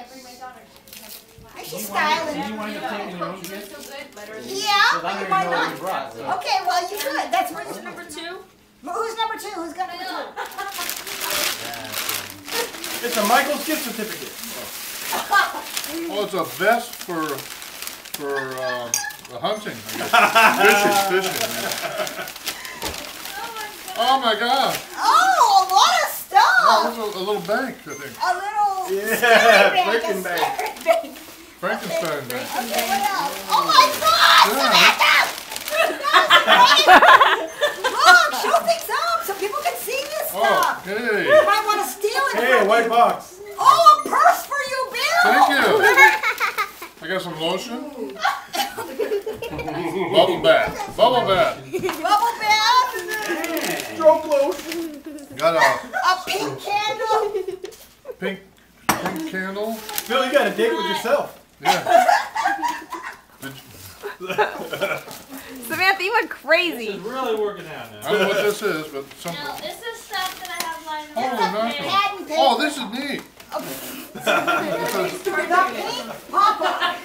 bring my daughter. She's styling. Did you wind up taking your own gift? Yeah, So I don't even why know what not? you brought. So. Okay, well you could. That's where Number 2. Who's number 2? Who's got number 2? It's a Michael's gift certificate. Oh, it's a vest for hunting, I guess. Fishing. Oh my God! Oh, a lot of stuff. Oh, it's a little bank, I think. A little Freaking bank. bank. Frankenstein bank. Okay, what else? Oh my God, Samantha! Look, show things up so people can see this Oh, stuff. hey! You might want to steal it. Hey, a white box. Oh, a purse for you, Bill. Thank you. I got some lotion. Bubble bath. Bubble bath. Bubble bath. Stroke lotion. Got A pink candle. pink candle. Bill, you got a date with yourself. Yeah. Samantha, you went crazy. This is really working out now. I don't know what this is, but something. Now, this is stuff that I have lined Oh, up. nice one. Pad and paper. Oh, this is neat. The pink pop-up.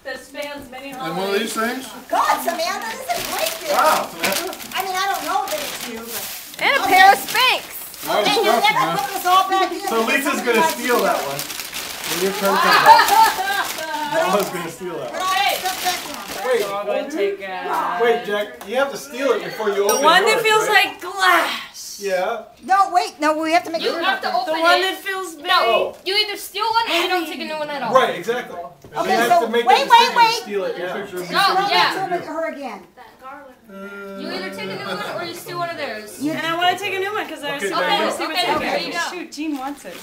That spans many And one of these things? God, Samantha, this is great. Bill. Wow, Samantha. I mean, I don't know that it's you, but. And a pair of Spanx. A lot of And you stuff in never there. put this all back in. So Lisa's gonna steal that one. When your turn comes up, Mama's gonna steal that Put one. all that stuff back in. Wait, So I'm going to take wait, Jack. You have to steal it before you the open one that yours, feels right? like glass. Yeah. No, wait. No, we have to make You sure. have to open The one it. that feels big. No, you either steal one or you don't take a new one at all. Right, exactly. Okay, you have so to make wait, the decision wait. to steal it. Yeah. No, Throw yeah. that to her again. You either take a new one or you steal one of theirs. And I want to take a new one because there's Okay, okay, there you see go. what's Okay, in there you go. Shoot, Jean wants it.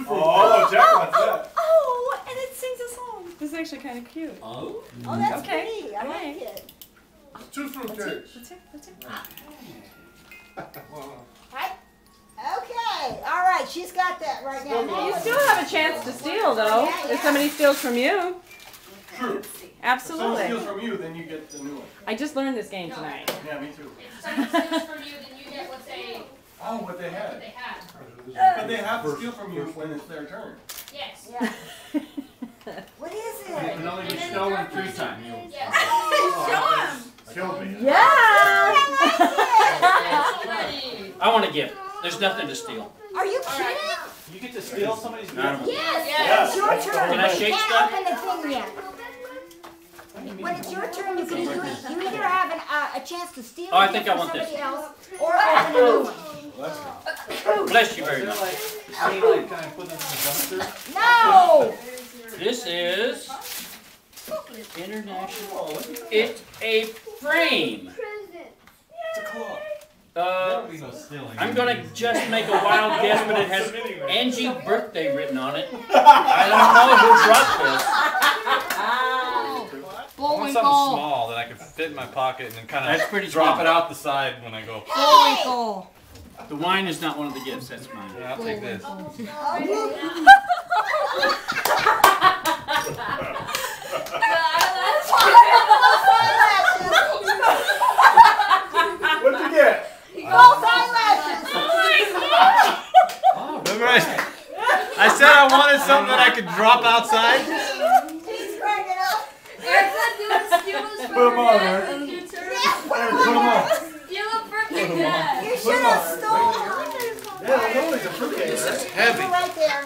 Oh, Jack wants that. Oh, and it sings a song. This is actually kind of cute. Oh? Oh, that's Okay. pretty. I like it. 2 fruitcakes. Let's take. Right? Okay. All right. She's got that right now. You still have a chance to steal, though. Yeah, yeah. If somebody steals from you. True. If someone Absolutely. steals from you, then you get the new one. I just learned this game tonight. Yeah, me too. If someone steals from you, then you get what they What they had. had. But they have to steal from you when it's their turn. Yes. Yeah. What is It it? can only be stolen 3 times. Yes. Kill me. Yeah. I want a gift. There's nothing to steal. Are you kidding? You get to steal somebody's gift? I don't know. Yes. It's your turn. Can I shake You stuff? can't open the thing yet. When it's your turn, you can do it. You either have a chance to steal Oh, I it think from I want somebody this. else or open a new one. Bless you very Is much. there like, can I put them in the dumpster? No. This is international. It's a frame. It's a claw. There'll be no stealing. I'm gonna just make a wild guess, but it has Angie birthday written on it. I don't know who brought this. I want something small that I can fit in my pocket and then kind That's of pretty drop small. it out the side when I go. Bullwinkle. The wine is not one of the gifts. That's mine. Yeah, I'll take this. What'd you get? False eyelashes. Remember I said I wanted something that I could drop outside? He's cracking up. Put them on, Eric. Put them on. You should have stolen. Yeah, there's always a fruitcake. This Right? is heavy. Right there.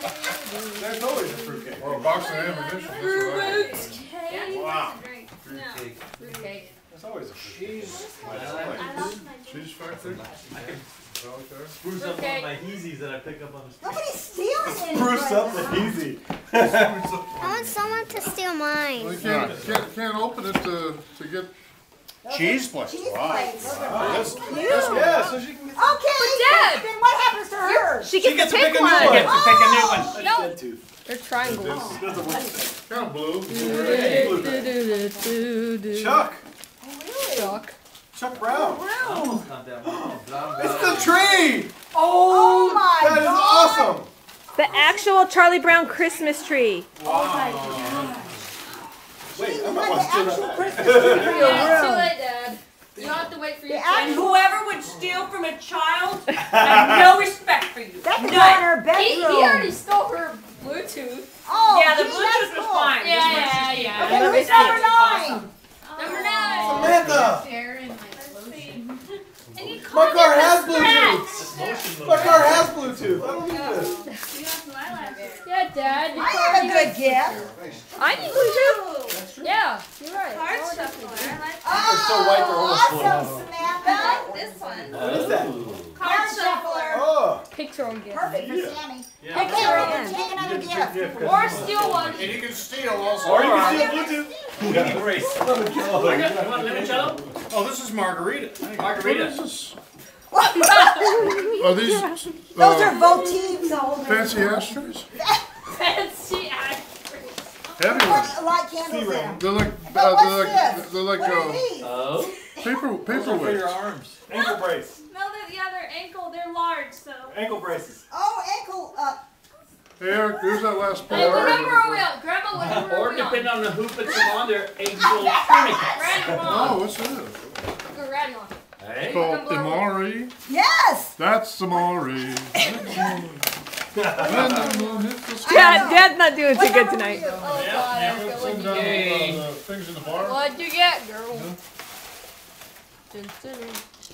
There's always a fruitcake. Or a box of ammunition. That's Wow. Fruitcake. There's always a fruitcake. Cheese factory. Spruce up one of my Yeezys that I pick up on the street. Nobody's stealing anything. Spruce up the easy. I want someone to steal mine. Well, you can't open it to get cheese plates. Cheese Wow. plates. Yeah, so she can get Okay. Dad. Then what happens to her? She gets gets to to pick pick a new one. I get to pick a new one. No. dead tooth. They're triangles. Kind of blue. Chuck. Shock. Chuck Brown. Almost not that one. It's the tree! Oh my That is God. awesome! The actual Charlie Brown Christmas tree. Wait, I'm not The watching actual that. Christmas tree for your Too room. late, Dad. You don't have to wait for your The turn. And whoever would steal from a child, I have no respect for you. That could go in None. her He already bedroom. stole her My car has Bluetooth. I don't need this. Yeah, Dad. I have a good gift. I need Bluetooth. Yeah, you're right. Card shuffler. I like It's so white they're almost falling Awesome, out. Samantha. this one. What is that? Card shuffler. Oh. Pick your own gift. Perfect for Sammy. Yeah. Okay, we're gonna take another gift. Or steal one. And you can steal also. Or you can steal Bluetooth. Mini brace. I got, you want limoncello? Oh, this is margarita. Margarita. Are these Those are votives. fancy ashtrays? Fancy act. Heavy ones. Put light candles in them. They're like, But what's this? they're like What are these? Oh. paper For your weights. arms. Ankle brace. No, they're ankle. They're large, so. Ankle braces. Oh, ankle up. Hey, Eric, there's that last Hey, part. whatever are we on? Grandma, whatever Or are we on? depending on the hoop it's on, they're a little tourniquet. Grandma. Oh, what's that? Grandma. Hey. Called Damari. Yes. That's Damari. Dad's not doing too good tonight. Oh, God. Erica, what'd you get? Yay. Things in the bar. What'd you get, girl?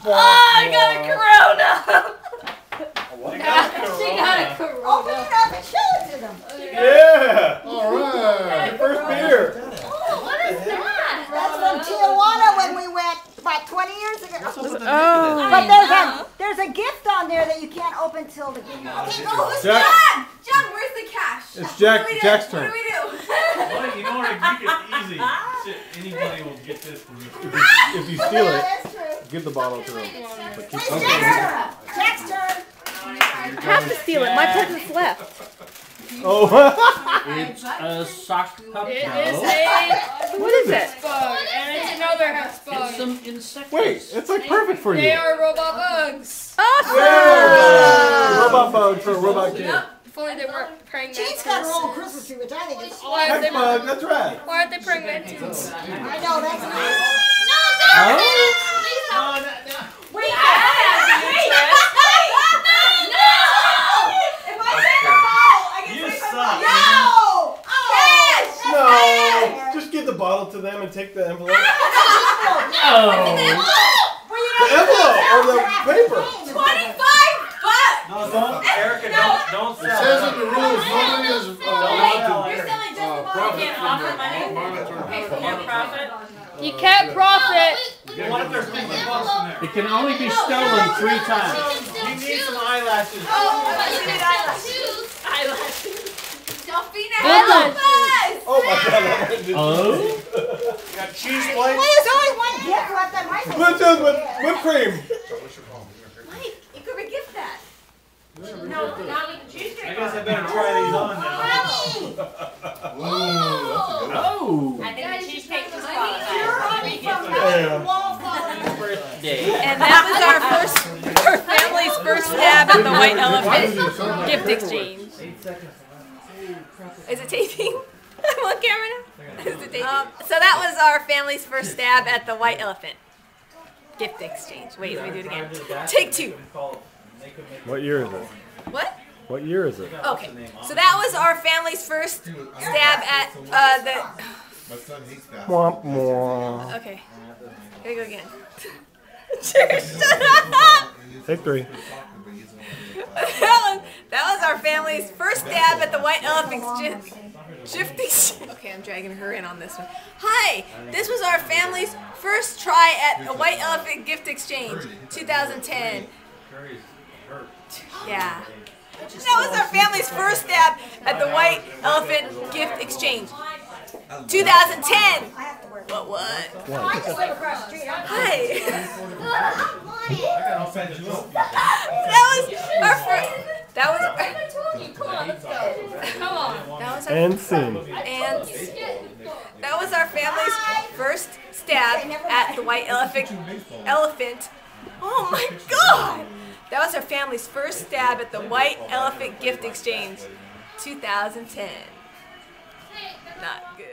Oh, I got a Corona! She got a Open Corona. it up and show it to them. Yeah. All right. Your first beer. Oh, what is that? That's from Tijuana when we went about 20 years ago. Oh. But there's a gift on there that you can't open till the game. Okay, go. Who's Jack. John? John, where's the cash? It's Jack. What do we do? Jack's What turn. do we do? Well, you know what? You can easy. Shit, anybody will get this from you. If you steal it, That's true. give the bottle to him. But keep It's Jack's turn. Jack's turn. I have to steal it. My present's left. Oh. It's a sock puppet. It is a What is it? bug, and it's another house It's bug. some insect. Wait, it's like perfect for They you. are robot bugs. Awesome. Robot bug for a robot kid. If only they weren't praying She's got her own Christmas tree, which I think is Why aren't Heck they, bug, that's right. why aren't they praying mansions? I know, that's nice. Wait, If I take a bottle, I can You take suck. No! No, just give the bottle to them and take the envelope. Oh. The envelope or the paper. 25 bucks! No, don't, Erica, don't It says in the rules, nobody is You're selling just the bottle. profit Can't from offer the money. monetary. Can't profit. You can't profit. What if there's 50 bucks in there? It can only be stolen 3 times. You need some eyelashes. Delphina Eyelashes. help us! Oh my god. Oh. You got cheese Well, plates? there's only one gift left. I might Bluetooth with whipped cream. Mike, you could re-gift that. No, not with the cheesecake. I guess I better try these on now. Oh. I think the cheesecake was Damn. Birthday. And that was our family's first stab at the White Elephant gift exchange. Is it taping? I'm on camera now. Is it taping? So that was our family's first stab at the White Elephant gift exchange. Wait, let me do it again. Take 2. What year is it? What? What year is it? Okay, so that was our family's first stab at the. My son hates that. Womp womp. Okay, here we go again. Shut up! Take 3. That was our family's first stab at the White Elephant gift exchange. Okay, I'm dragging her in on this one. Hi, this was our family's first try at a White Elephant gift exchange, 2010. Yeah. That was our family's first stab at the White Elephant gift exchange, 2010. What? Hi. That was And scene. And that was our family's first stab at the White Elephant. Oh my God! That was our family's first stab at the White Elephant gift exchange, 2010. Not good.